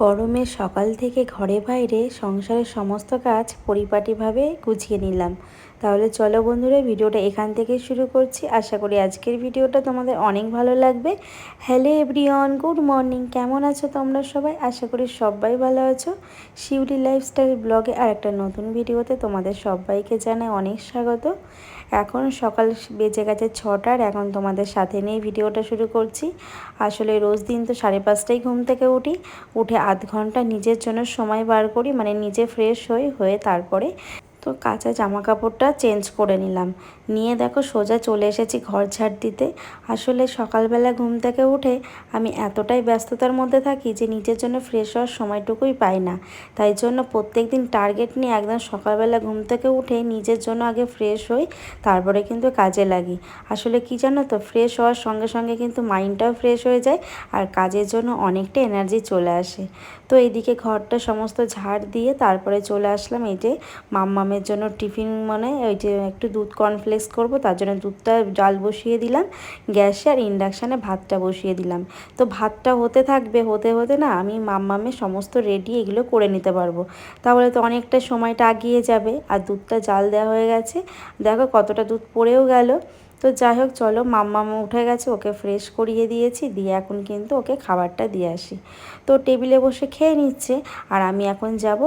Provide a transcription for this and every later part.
গরমে সকাল থেকে ঘরে বাইরে সংসারের সমস্ত কাজ পরিপাটিভাবে গুছিয়ে নিলাম। তাহলে চলো বন্ধুরা, ভিডিওটা এখান থেকেই শুরু করছি। আশা করি আজকের ভিডিওটা তোমাদের অনেক ভালো লাগবে। Hello everyone, good morning. কেমন আছো তোমরা সবাই? আশা করি সবাই ভালো আছো। শিউলি লাইফস্টাইল ব্লগে আর একটা নতুন ভিডিওতে তোমাদের সবাইকে জানাই অনেক স্বাগত। এখন সকাল বেজে গেছে 6টার। এখন তোমাদের সাথে নিয়ে ভিডিওটা শুরু করছি। আসলে রোজ দিন তো 5:30টায় ঘুম থেকে উঠে আধ ঘন্টা নিজের জন্য সময় বার করি, মানে নিজে ফ্রেশ হয়ে তারপরে তো কাঁচা জামা কাপড়টা চেঞ্জ করে নিলাম। নিয়ে দেখো সোজা চলে এসেছি ঘর ঝাড় দিতে। আসলে সকালবেলা ঘুম থেকে উঠে আমি এতটাই ব্যস্ততার মধ্যে থাকি যে নিজের জন্য ফ্রেশ হওয়ার সময়টুকুই পাই না। তাই জন্য প্রত্যেক দিন টার্গেট নিয়ে একদম সকালবেলা ঘুম থেকে উঠে নিজের জন্য আগে ফ্রেশ হই, তারপরে কিন্তু কাজে লাগি। আসলে কি জানো তো, ফ্রেশ হওয়ার সঙ্গে সঙ্গে কিন্তু মাইন্ডটাও ফ্রেশ হয়ে যায় আর কাজের জন্য অনেকটা এনার্জি চলে আসে। তো এইদিকে ঘরটা সমস্ত ঝাড় দিয়ে তারপরে চলে আসলাম এই যে মাম্মামের জন্য টিফিন, মানে ওই যে একটু দুধ কর্নফ্লেক্স করব, তার জন্য দুধটা জাল বসিয়ে দিলাম গ্যাসে, আর ইন্ডাকশানে ভাতটা বসিয়ে দিলাম। তো ভাতটা হতে থাকবে, হতে হতে না আমি মাম্মামের সমস্ত রেডি এগুলো করে নিতে পারবো। তাহলে তো অনেকটা সময়টা আগিয়ে যাবে। আর দুধটা জাল দেওয়া হয়ে গেছে, দেখো কতটা দুধ পড়েও গেল। তো যাই হোক, চলো, মাম্মাম উঠে গেছে, ওকে ফ্রেশ করিয়ে দিয়েছি, দিয়ে এখন কিন্তু ওকে খাবারটা দিয়ে আসি। তো টেবিলে বসে খেয়ে নিচ্ছে, আর আমি এখন যাব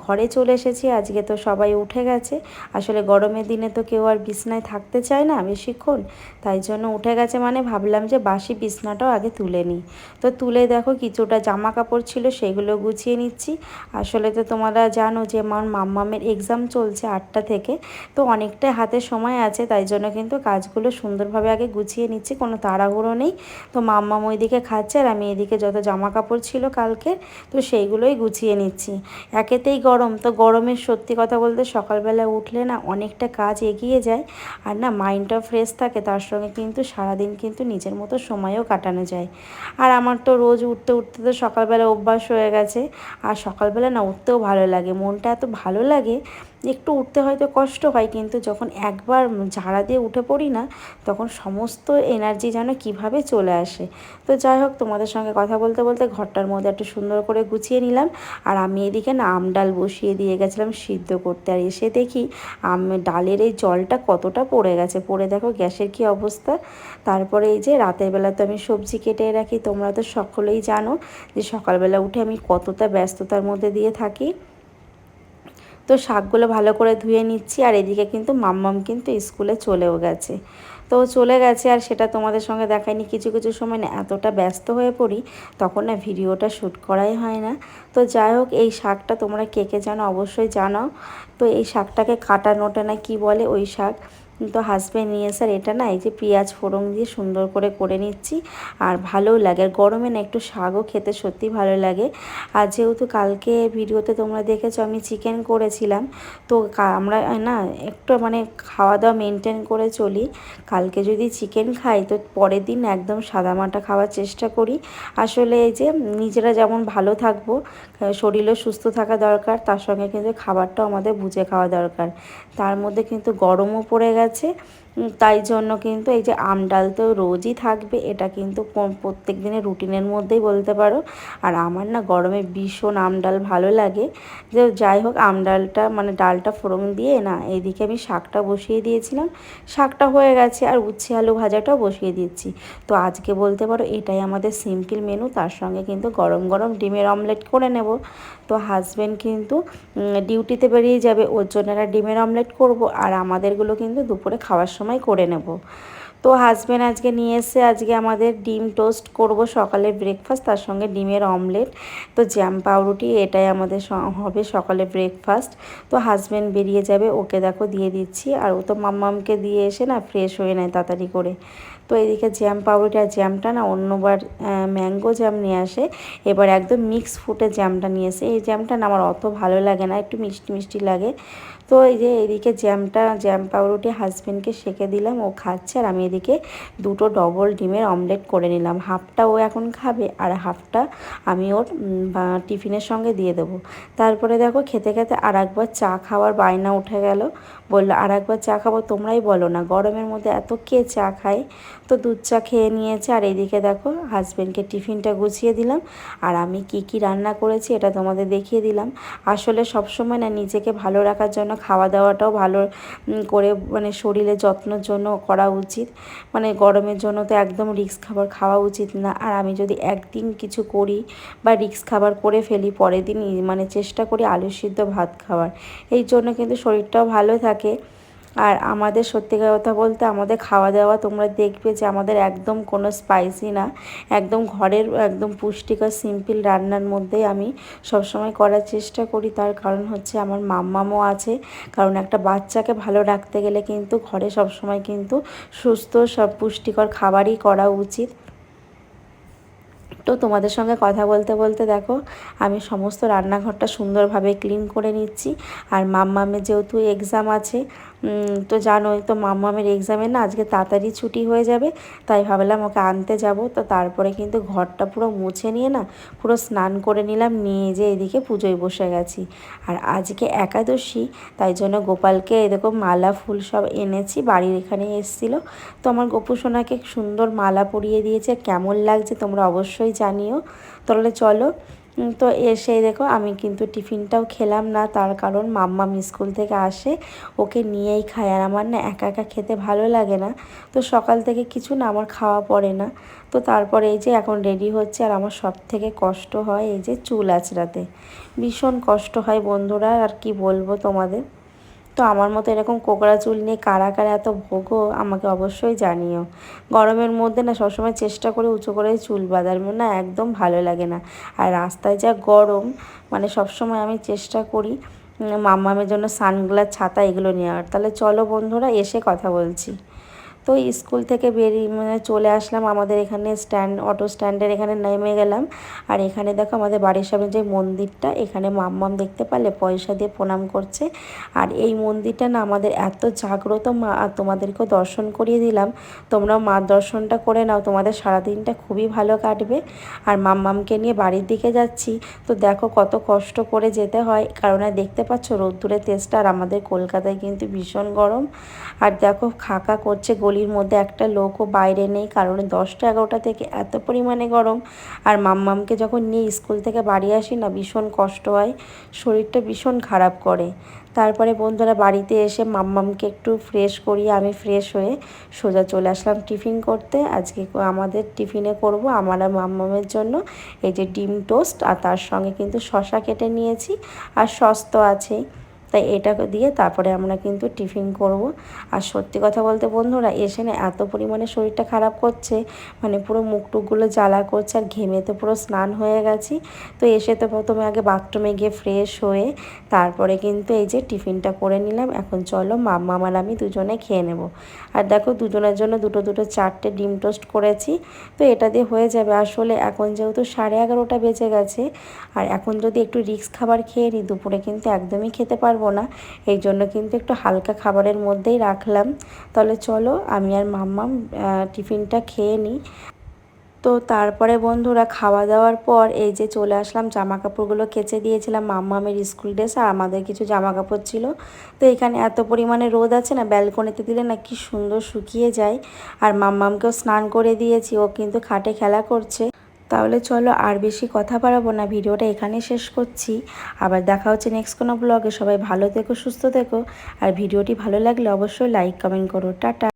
ঘরে চলে এসেছি। আজকে তো সবাই উঠে গেছে। আসলে গরমের দিনে তো কেউ আর বিছনায় থাকতে চায় না বেশিক্ষণ, তাই জন্য উঠে গেছে, মানে ভাবলাম যে বাসি বিছনাটাও আগে তুলে নিই। তো তুলে দেখো কিছুটা জামা কাপড় ছিল সেগুলো গুছিয়ে নিচ্ছি। আসলে তো তোমরা জানো যে আমার মাম্মামের এক্সাম চলছে 8টা থেকে, তো অনেকটাই হাতে সময় আছে, তাই জন্য কিন্তু কাজগুলো সুন্দরভাবে আগে গুছিয়ে নিচ্ছি, কোনো তাড়াহুড়ো নেই। তো মাম্মাম ওইদিকে খাচ্ছে আর আমি এদিকে যত জামা কাপড় ছিল কালকের, তো সেইগুলোই গুছিয়ে নিচ্ছি। একেতেই গরম, তো গরমের সত্যি কথা বলতে সকালবেলা উঠলে না অনেকটা কাজ এগিয়ে যায়, আর না মাইন্ডটাও ফ্রেশ থাকে, তার সঙ্গে কিন্তু সারাদিন কিন্তু নিজের মতো সময়ও কাটানো যায়। আর আমার তো রোজ উঠতে উঠতে তো সকালবেলা অভ্যাস হয়ে গেছে। আর সকালবেলা না উঠতেও ভালো লাগে, মনটা এত ভালো লাগে। একটু উঠতে হয়তো কষ্ট হয়, কিন্তু যখন একবার ঝাড়া দিয়ে উঠে পড়ি না, তখন সমস্ত এনার্জি যেন কীভাবে চলে আসে। তো যাই হোক, তোমাদের সঙ্গে কথা বলতে বলতে ঘরটার মধ্যে একটু সুন্দর করে গুছিয়ে নিলাম। আর আমি এদিকে না আম ডাল বসিয়ে দিয়ে গেছিলাম সিদ্ধ করতে, আর এসে দেখি ডালের এই জলটা কতটা পড়ে গেছে, পড়ে দেখো গ্যাসের কী অবস্থা। তারপরে এই যে রাতের বেলা তো আমি সবজি কেটে রাখি, তোমরা তো সকলেই জানো যে সকালবেলা উঠে আমি কতটা ব্যস্ততার মধ্যে দিয়ে থাকি। তো শাকগুলো ভালো করে ধুয়ে নিচ্ছি, আর এদিকে কিন্তু মাম্মাম কিন্তু স্কুলে চলেও গেছে। তো চলে গেছে, আর সেটা তোমাদের সঙ্গে দেখায়নি। কিছু কিছু সময় না এতটা ব্যস্ত হয়ে পড়ি, তখন না ভিডিওটা শ্যুট করাই হয় না। তো যাই হোক, এই শাকটা তোমরা কে কে জানো অবশ্যই জানাও। তো এই শাকটাকে কাটানোটা না কি বলে, ওই শাক। তো হাজব্যান্ড নিয়ে এসে, এটা না এই যে পেঁয়াজ ফোড়ন দিয়ে সুন্দর করে নিচ্ছি, আর ভালোও লাগে। আর গরমে না একটু শাকও খেতে সত্যি ভালো লাগে। আর যেহেতু কালকে ভিডিওতে তোমরা দেখেছো আমি চিকেন করেছিলাম, তো আমরা না একটু মানে খাওয়া দাওয়া মেনটেন করে চলি। কালকে যদি চিকেন খাই তো পরের দিন একদম সাদামাটা খাওয়ার চেষ্টা করি। আসলে এই যে নিজেরা যেমন ভালো থাকবো, শরীরও সুস্থ থাকা দরকার, তার সঙ্গে কিন্তু খাবারটাও আমাদের বুঝে খাওয়া দরকার। তার মধ্যে কিন্তু গরমও পড়ে গেছে, তাই জন্য কিন্তু এই যে আম ডাল তো রোজই থাকবে, এটা কিন্তু প্রত্যেক দিনের রুটিনের মধ্যেই বলতে পারো। আর আমার না গরমে ভীষণ আম ডাল ভালো লাগে। যে যাই হোক, আম ডালটা মানে ডালটা ফোড়ন দিয়ে না এইদিকে আমি শাকটা বসিয়ে দিয়েছিলাম, শাকটা হয়ে গেছে, আর উচ্ছে আলু ভাজাটাও বসিয়ে দিচ্ছি। তো আজকে বলতে পারো এটাই আমাদের সিম্পল মেনু, তার সঙ্গে কিন্তু গরম গরম ডিমের অমলেট করে নেব। তো হাজব্যান্ড কিন্তু ডিউটিতে বেরিয়ে যাবে, ওর জন্য একটা ডিমের অমলেট করব, আর আমাদেরগুলো কিন্তু দুপুরে খাওয়ার সময় করে নেব। তো হাজব্যান্ড আজকে নিয়ে এসে আজকে আমাদের ডিম টোস্ট করব সকালের ব্রেকফাস্ট, তার সঙ্গে ডিমের অমলেট, তো জ্যাম পাউরুটি, এটাই আমাদের হবে সকালে ব্রেকফাস্ট। তো হাজব্যান্ড বেরিয়ে যাবে, ওকে দেখো দিয়ে দিচ্ছি, আর ও তো মাম্মামকে দিয়ে এসে না ফ্রেশ হয়ে নেয় তাড়াতাড়ি করে। তো এদিকে জ্যাম পাউরুটি, আর জ্যামটা না অন্যবার ম্যাঙ্গো জ্যাম নিয়ে আসে, এবার একদম মিক্স ফ্রুটের জ্যামটা নিয়ে এসে। এই জ্যামটা না আমার অত ভালো লাগে না, একটু মিষ্টি মিষ্টি লাগে। তো এই যে এদিকে জ্যাম পাউরুটি হাজব্যান্ডকে সেঁকে দিলাম, ও খাচ্ছে, আর আমি এদিকে দুটো ডবল ডিমের অমলেট করে নিলাম। হাফটা ও এখন খাবে, আর হাফটা আমি ওর টিফিনের সঙ্গে দিয়ে দেবো। তারপরে দেখো খেতে খেতে আর একবার চা খাওয়ার বায়না উঠে গেল, বললো আর একবার চা খাবো। তোমরাই বলো না, গরমের মধ্যে এত কে চা খায়? তো দুধ চা খেয়ে নিয়েছে। আর এইদিকে দেখো হাজব্যান্ডকে টিফিনটা গুছিয়ে দিলাম। আর আমি কি রান্না করেছি এটা তোমাদের দেখিয়ে দিলাম। আসলে সবসময় না নিজেকে ভালো রাখার জন্য খাওয়া দাওয়াটাও ভালো করে মানে শরীরের যত্নের জন্য করা উচিত। মানে গরমের জন্য তো একদম রিস্ক খাবার খাওয়া উচিত না। আর আমি যদি একদিন কিছু করি বা রিস্ক খাবার করে ফেলি, পরের দিন মানে চেষ্টা করি আলু সিদ্ধ ভাত খাওয়ার। এই জন্য কিন্তু শরীরটাও ভালো থাকে। আর আমাদের সত্যিকার কথা বলতে আমাদের খাওয়া দাওয়া তোমরা দেখবে যে আমাদের একদম কোনো স্পাইসি না, একদম ঘরের একদম পুষ্টিকর সিম্পল রান্নার মধ্যেই আমি সবসময় করার চেষ্টা করি। তার কারণ হচ্ছে আমার মাম্মামও আছে। কারণ একটা বাচ্চাকে ভালো রাখতে গেলে কিন্তু ঘরে সবসময় কিন্তু সুস্থ সব পুষ্টিকর খাবারই করা উচিত। তো তোমাদের সঙ্গে কথা বলতে বলতে দেখো আমি সমস্ত রান্নাঘরটা সুন্দরভাবে ক্লিন করে নিচ্ছি। আর মাম্মামের যেহেতু এক্সাম আছে, তো জানোই তো মাম্মামের এক্সামে না আজকে তাড়াতাড়ি ছুটি হয়ে যাবে, তাই ভাবলাম ওকে আনতে যাব। তো তারপরে কিন্তু ঘরটা পুরো মুছে নিয়ে না পুরো স্নান করে নিলাম, নিয়ে যে এদিকে পুজোয় বসে গেছি। আর আজকে একাদশী, তাই জন্য গোপালকে এরকম মালা ফুল সব এনেছি, বাড়ির এখানে এসেছিলো। তো আমার গোপু সোনাকে সুন্দর মালা পরিয়ে দিয়েছে, কেমন লাগছে তোমরা অবশ্যই জানিও। তাহলে চলো। তো এসে দেখো আমি কিন্তু টিফিনটাও খেলাম না, তার কারণ মাম্মাম স্কুল থেকে আসে, ওকে নিয়েই খায়। আর আমার না একা একা খেতে ভালো লাগে না, তো সকাল থেকে কিছু না আমার খাওয়া পড়ে না। তো তারপরে এই যে এখন রেডি হচ্ছে। আর আমার সব থেকে কষ্ট হয় এই যে চুল আঁচড়াতে, ভীষণ কষ্ট হয় বন্ধুরা, আর কি বলবো তোমাদের। তো আমার মতো এরকম কোকড়া চুল নিয়ে কারা কারা এত ভোগো আমাকে অবশ্যই জানিও। গরমের মধ্যে না সবসময় চেষ্টা করে উঁচু করে চুল বাঁধার, না একদম ভালো লাগে না। আর রাস্তায় যা গরম, মানে সবসময় আমি চেষ্টা করি মাম্মামের জন্য সানগ্লাস, ছাতা এগুলো নেওয়ার। তাহলে চলো বন্ধুরা এসে কথা বলছি। তো স্কুল থেকে বেরিয়ে মানে চলে আসলাম আমাদের এখানে অটো স্ট্যান্ডের এখানে নেমে গেলাম। আর এখানে দেখো আমাদের বাড়ির সামনে যে মন্দিরটা, এখানে মাম্মাম দেখতে পারলে পয়সা দিয়ে প্রণাম করছে। আর এই মন্দিরটা না আমাদের এত জাগ্রত মা, আর তোমাদেরকেও দর্শন করিয়ে দিলাম। তোমরাও মার দর্শনটা করে নাও, তোমাদের সারাদিনটা খুবই ভালো কাটবে। আর মাম্মামকে নিয়ে বাড়ির দিকে যাচ্ছি। তো দেখো কত কষ্ট করে যেতে হয়, কারণ দেখতে পাচ্ছ রোদ্দুরের তেজটা। আর আমাদের কলকাতায় কিন্তু ভীষণ গরম। আর দেখো খাকা করছে গলির মধ্যে, একটা লোকও বাইরে নেই, কারণ 10টা 11টা থেকে এত পরিমাণে গরম। আর মাম্মামকে যখন নিয়ে স্কুল থেকে বাড়ি আসি না ভীষণ কষ্ট হয়, শরীরটা ভীষণ খারাপ করে। তারপরে বন্ধুরা বাড়িতে এসে মাম্মামকে একটু ফ্রেশ করিয়ে আমি ফ্রেশ হয়ে সোজা চলে আসলাম টিফিন করতে। আজকে আমাদের টিফিনে করব আমার আর মাম্মামের জন্য এই যে ডিম টোস্ট, আর তার সঙ্গে কিন্তু শসা কেটে নিয়েছি, আর সস তো আছেই। তাই এটা দিয়ে তারপরে আমরা কিন্তু টিফিন করব। আর সত্যি কথা বলতে বন্ধুরা এসে না এত পরিমাণে শরীরটা খারাপ করছে, মানে পুরো মুখ টুকগুলো জ্বালা করছে, আর ঘেমে তো পুরো স্নান হয়ে গেছি। তো এসে তো প্রথমে আগে বাথরুমে গিয়ে ফ্রেশ হয়ে তারপরে কিন্তু এই যে টিফিনটা করে নিলাম। এখন চলো মাম্মাম আর আমি দুজনে খেয়ে নেব। আর দেখো দুজনের জন্য দুটো 4টে ডিম টোস্ট করেছি, তো এটা দিয়ে হয়ে যাবে। আসলে এখন যেহেতু 11:30 বেজে গেছে, আর এখন যদি একটু রিস্ক খাবার খেয়ে নিই দুপুরে কিন্তু একদমই খেতে পারবো না। এই জন্য কিন্তু একটু হালকা খাবারের মধ্যেই রাখলাম। তাহলে চলো আমি আর মাম্মাম টিফিনটা খেয়ে নিই। তো তারপরে বন্ধুরা খাওয়া দাওয়ার পর এই যে চলে আসলাম, জামা কাপড়গুলো কেচে দিয়েছিলাম, মাম্মামের স্কুল ড্রেস আর আমাদের কিছু জামা কাপড় ছিল। তো এখানে এত পরিমাণে রোদ আছে না, ব্যালকনিতে দিলে না কি সুন্দর শুকিয়ে যায়। আর মাম্মামকেও স্নান করে দিয়েছি, ও কিন্তু খাটে খেলা করছে। তাহলে চলো আর বেশি কথা বাড়াবো না, ভিডিওটা এখানেই শেষ করছি। আবার দেখা হচ্ছে নেক্সট কোনো ব্লগে। সবাই ভালো থেকো, সুস্থ থেকো। আর ভিডিওটি ভালো লাগলে অবশ্যই লাইক কমেন্ট করো। টাটা।